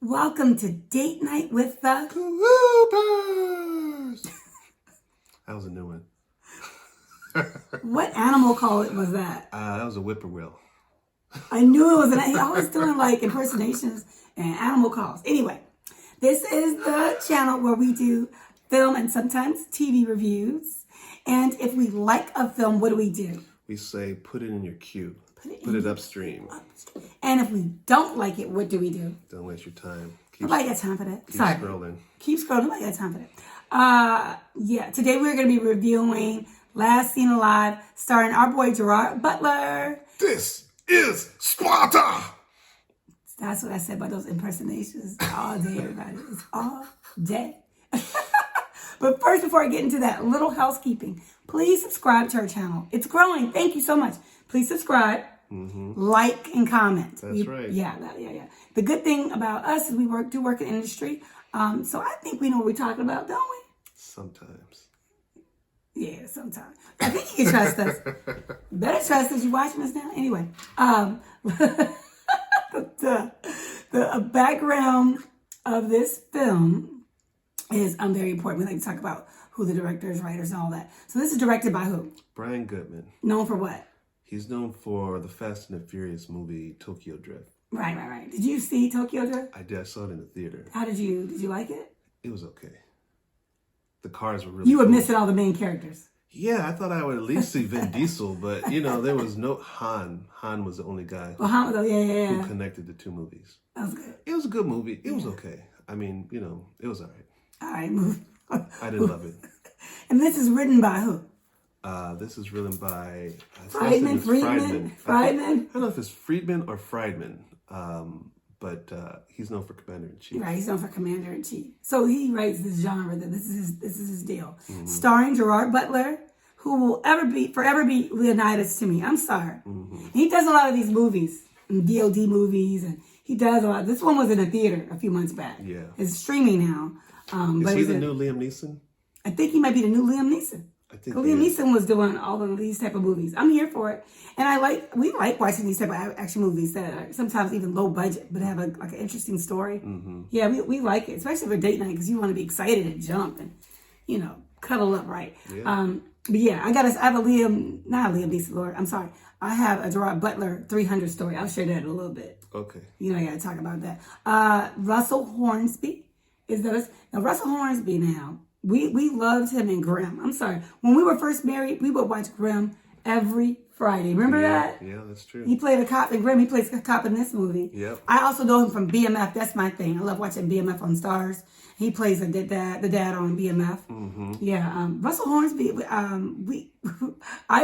Welcome to Date Night with the Coopers. That was a new one. What animal call it was that? That was a whippoorwill. I knew it was he always doing like impersonations and animal calls. Anyway, this is the channel where we do film and sometimes TV reviews. And if we like a film, what do? We say put it in your queue. Put it upstream. And if we don't like it, what do? Don't waste your time. Nobody got time for that. Keep scrolling. Keep scrolling. Nobody got time for that. Today we're going to be reviewing Last Seen Alive, starring our boy Gerard Butler. This is Sparta. That's what I said about those impersonations all day, everybody. It's all day. But first, before I get into that, little housekeeping. Please subscribe to our channel. It's growing. Thank you so much. Please subscribe, like, and comment. That's right. Yeah. The good thing about us is we do work in the industry. So I think we know what we're talking about, don't we? Sometimes. Yeah, sometimes. I think you can trust us. You better trust us. You watching us now? Anyway, the background of this film is very important. We like to talk about who the directors, writers, and all that. So this is directed by who? Brian Goodman. Known for what? He's known for the Fast and the Furious movie Tokyo Drift. Right. Did you see Tokyo Drift? I did. I saw it in the theater. How did you like it? It was okay. The cars were really You were cool. missing all the main characters. Yeah, I thought I would at least see Vin Diesel, but there was no Han. Han was the only guy who connected the two movies. That was good. It was a good movie. It was okay. I mean, it was all right. All right, move. I didn't love it. And this is written by who? This is written by Friedman. I don't know if it's Friedman or Friedman, but he's known for Commander-in-Chief. Right, he's known for Commander-in-Chief. So he writes this genre. That this is his deal. Starring Gerard Butler, who will forever be Leonidas to me. I'm sorry. He does a lot of these movies, VOD movies, and he does a lot. This one was in a theater a few months back. Yeah, it's streaming now. Is he the new Liam Neeson? I think he might be the new Liam Neeson. I think Liam Neeson was doing all of these type of movies. I'm here for it, and we like watching these type of action movies that are sometimes even low budget, but have an interesting story. Yeah, we like it, especially for date night because you want to be excited and jump and cuddle up, right? Yeah. But yeah, I have a not a Liam Neeson, Lord, I'm sorry. I have a Gerard Butler 300 story. I'll share that in a little bit. Okay. I got to talk about that. Russell Hornsby is that now? Russell Hornsby now. We loved him in Grimm. I'm sorry. When we were first married, we would watch Grimm every Friday. Remember that? Yeah, that's true. He played a cop in Grimm. He plays a cop in this movie. Yep. I also know him from BMF. That's my thing. I love watching BMF on Stars. He plays the dad on BMF. Yeah. Russell Hornsby. I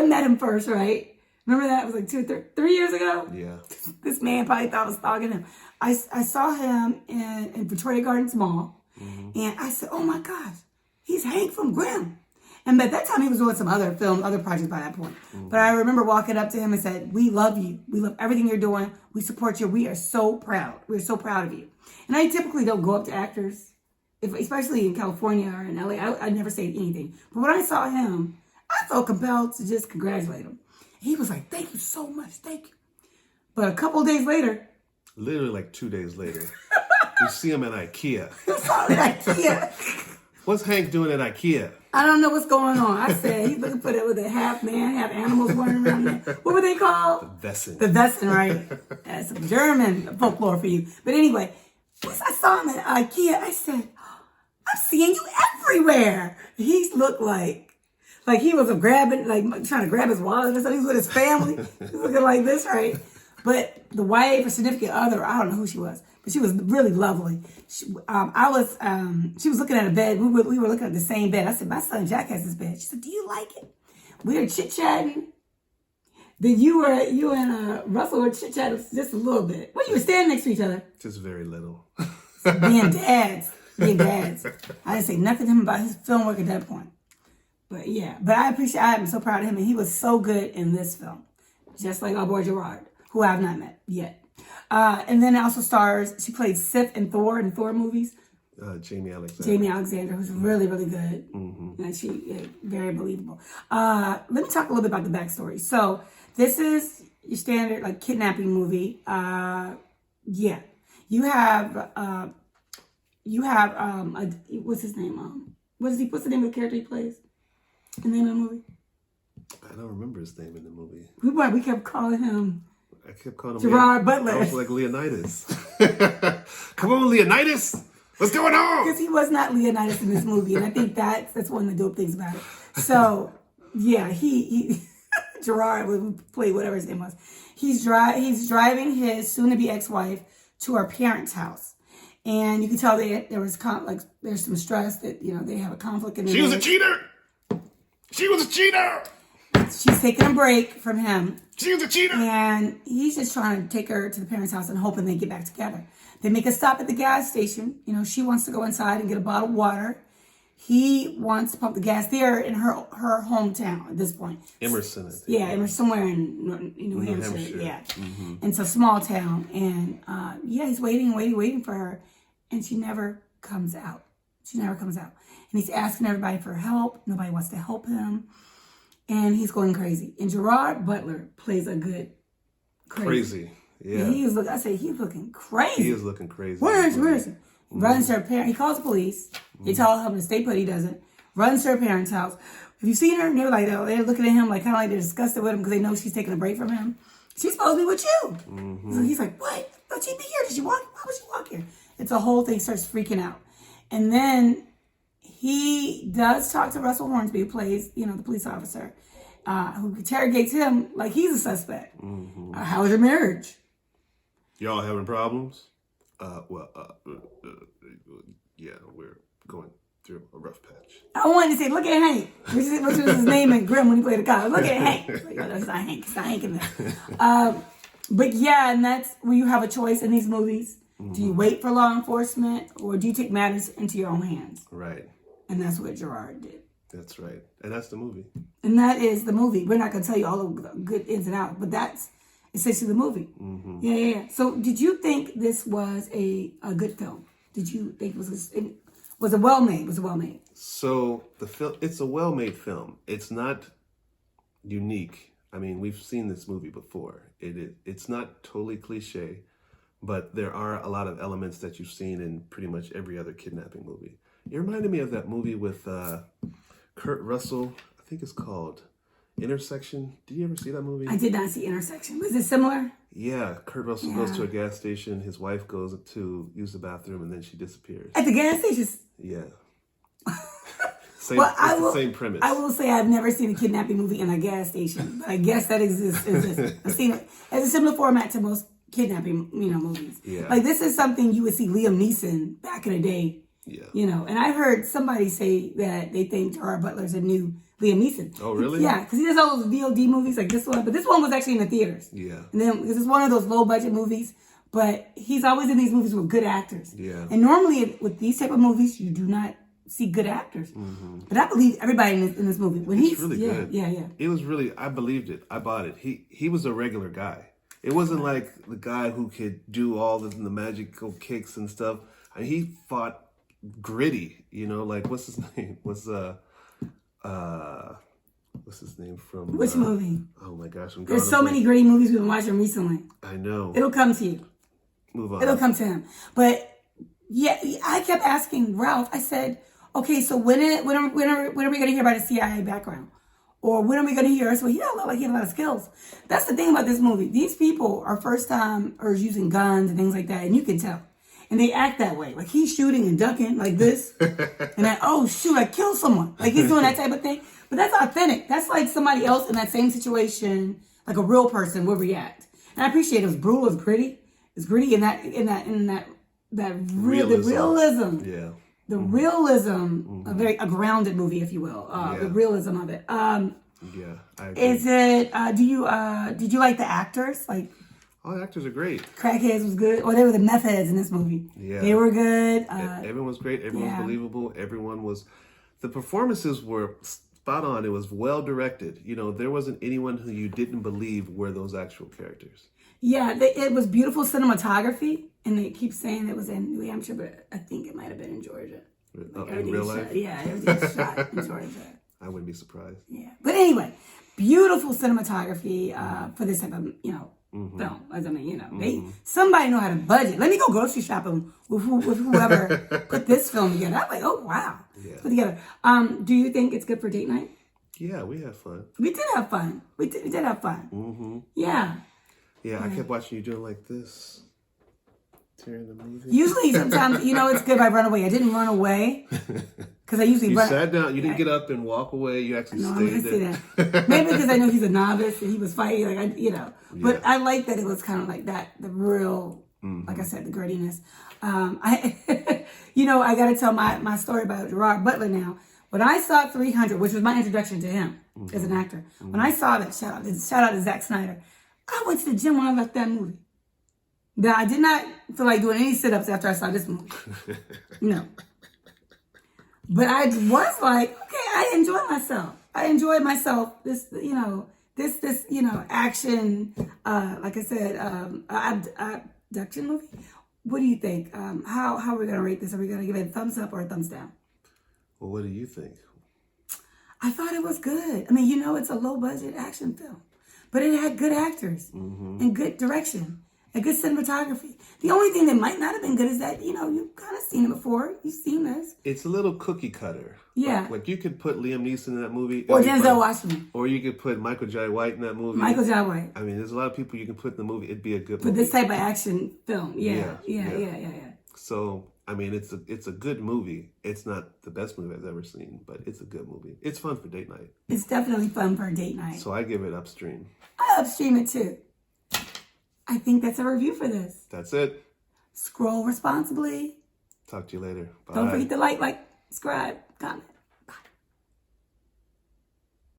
met him first, right? Remember that? It was like 3 years ago? Yeah. This man probably thought I was stalking him. I saw him in Victoria Gardens Mall. And I said, oh my gosh. He's Hank from Grimm. And at that time, he was doing some other projects by that point. But I remember walking up to him and said, we love you. We love everything you're doing. We support you. We are so proud. We're so proud of you. And I typically don't go up to actors, especially in California or in LA. I never say anything. But when I saw him, I felt compelled to just congratulate him. He was like, thank you so much. Thank you. But a couple of days later. Literally like 2 days later. You see him at IKEA. What's Hank doing at IKEA? I don't know what's going on. I said, he's looking for that with a half man, half animals running around there. What were they called? The Wesen. The Wesen, right? That's some German folklore for you. But anyway, once I saw him at IKEA, I said, I'm seeing you everywhere. He looked like he was trying to grab his wallet or something. He was with his family. He was looking like this, right? But the wife or significant other, I don't know who she was. But she was really lovely. She was looking at a bed. We were looking at the same bed. I said, my son Jack has this bed. She said, do you like it? We were chit-chatting. Then you and Russell were chit-chatting just a little bit. Well, you were standing next to each other. Just very little. Being dads. I didn't say nothing to him about his film work at that point. But yeah, I'm so proud of him. And he was so good in this film. Just like our boy Gerard, who I have not met yet. And then it also stars, she played Sif in Thor movies. Jamie Alexander. Jamie Alexander, who's really, really good. And she, very believable. Let me talk a little bit about the backstory. So this is your standard kidnapping movie. Yeah. You have what's his name? What's the name of the character he plays? The name of the movie? I don't remember his name in the movie. We kept calling him. I kept calling him Gerard Butler. I was like Leonidas. Come on, Leonidas. What's going on? Because he was not Leonidas in this movie, and I think that's one of the dope things about it. So, yeah, he Gerard would play whatever his name was. He's driving his soon-to-be ex-wife to her parents' house, and you can tell there's some stress that they have a conflict in their marriage. She was a cheater. She's taking a break from him. She was a cheater. And he's just trying to take her to the parents' house and hoping they get back together. They make a stop at the gas station. She wants to go inside and get a bottle of water. He wants to pump the gas there in her hometown at this point. Emerson, I think. Yeah, Emerson, somewhere in New Hampshire. Yeah. Mm-hmm. And it's a small town. And he's waiting for her. And she never comes out. And he's asking everybody for help. Nobody wants to help him. And he's going crazy. And Gerard Butler plays a good crazy. Yeah. He's looking crazy. He is looking crazy. Where is he? Mm-hmm. Runs to her parents. He calls the police. They tell him to stay put. He doesn't. Runs to her parents' house. Have you seen her? And they're looking at him kind of like they're disgusted with him because they know she's taking a break from him. She's supposed to be with you. Mm-hmm. So he's like, what? Thought she'd be here. Did she walk? Why would she walk here? It's a whole thing. Starts freaking out. And then he does talk to Russell Hornsby, who plays, the police officer, who interrogates him like he's a suspect. Mm-hmm. How was your marriage? Y'all having problems? Yeah, we're going through a rough patch. I wanted to say, look at Hank. Which was his name in Grimm when he played the cop. Look at Hank. Like, no, it's not Hank. It's not Hank in there. But yeah, and that's where you have a choice in these movies. Mm-hmm. Do you wait for law enforcement or do you take matters into your own hands? Right. And that's what Gerard did. That's right. And that's the movie. And that is the movie. We're not going to tell you all the good ins and outs, but that's essentially the movie. Mm-hmm. Yeah. So did you think this was a good film? Did you think it was it well made? Was it well made? So the film, it's a well-made film. It's not unique. I mean, we've seen this movie before. It's not totally cliche, but there are a lot of elements that you've seen in pretty much every other kidnapping movie. It reminded me of that movie with Kurt Russell. I think it's called Intersection. Did you ever see that movie? I did not see Intersection. Was it similar? Yeah, Kurt Russell goes to a gas station. His wife goes to use the bathroom, and then she disappears. At the gas station? Yeah. The same premise. I will say I've never seen a kidnapping movie in a gas station, but I guess that exists. I've seen it as a similar format to most kidnapping, movies. Yeah. Like this is something you would see Liam Neeson back in the day. Yeah. And I heard somebody say that they think Gerard Butler's a new Liam Neeson. Oh, really? Yeah, because he does all those VOD movies like this one, but this one was actually in the theaters. Yeah. And then because it's one of those low budget movies, but he's always in these movies with good actors. Yeah. And normally with these type of movies, you do not see good actors. Mm-hmm. But I believe everybody in this movie. When he's really good. Yeah. It was really, I believed it. I bought it. He was a regular guy. It wasn't like the guy who could do all the magical kicks and stuff. I mean, he fought gritty, like what's his name? What's his name from which movie? Oh my gosh, there's so many great movies we've been watching recently. I know. It'll come to you. Move on. It'll come to him. But yeah, I kept asking Ralph. I said, okay, so when are we going to hear about his CIA background? Or when are we going to hear? So he doesn't look like he has a lot of skills. That's the thing about this movie. These people are first timers using guns and things like that, and you can tell. And they act that way. Like he's shooting and ducking like this. And then, oh shoot, I killed someone. Like he's doing that type of thing. But that's authentic. That's like somebody else in that same situation, like a real person would react. And I appreciate it. It was brutal, it's gritty. It's gritty in that realism. Yeah. The realism, a grounded movie, if you will. The realism of it. Yeah, I agree. Is it did you like the actors? Like all the actors are great. Crackheads was good. Or they were the meth heads in this movie. Yeah. They were good. Everyone was great. Everyone was believable. The performances were spot on. It was well directed. There wasn't anyone who you didn't believe were those actual characters. Yeah, it was beautiful cinematography. And they keep saying it was in New Hampshire, but I think it might have been in Georgia. In real life? Yeah, everything's shot in Georgia. I wouldn't be surprised. Yeah. But anyway, beautiful cinematography for this type of, film. I mean, you know, somebody know how to budget. Let me go grocery shopping with whoever put this film together. I'm like, oh wow, put together. Do you think it's good for date night? Yeah, we had fun. We did have fun. We did have fun. Yeah. Yeah, I kept watching you doing like this. During the movie. Usually, sometimes, you know, it's good if I run away. I didn't run away because I usually you sat down. You didn't get up and walk away. You actually stayed there. Maybe because I know he's a novice and he was fighting, like you know. But I like that it was kind of like that, the real, like I said, the grittiness. You know, I got to tell my story about Gerard Butler now. When I saw 300, which was my introduction to him as an actor, when I saw that, shout out to Zack Snyder, I went to the gym when I left that movie. Now, I did not feel like doing any sit-ups after I saw this movie. No. But I was like, okay, I enjoyed myself. I enjoyed myself. This, you know, action, like I said, abduction movie. What do you think? How are we going to rate this? Are we going to give it a thumbs up or a thumbs down? Well, what do you think? I thought it was good. I mean, you know, it's a low-budget action film. But it had good actors and good direction. A good cinematography. The only thing that might not have been good is that, you know, you've kind of seen it before. You've seen this. It's a little cookie cutter. Yeah. Like you could put Liam Neeson in that movie. Or Denzel Washington. Or you could put Michael Jai White in that movie. Michael Jai White. I mean, there's a lot of people you can put in the movie. It'd be a good movie. But this type of action film. Yeah. So, I mean, it's a good movie. It's not the best movie I've ever seen, but it's a good movie. It's fun for date night. It's definitely fun for a date night. So I give it upstream. I upstream it too. I think that's a review for this. That's it. Scroll responsibly. Talk to you later. Bye. Don't forget to like, subscribe, comment.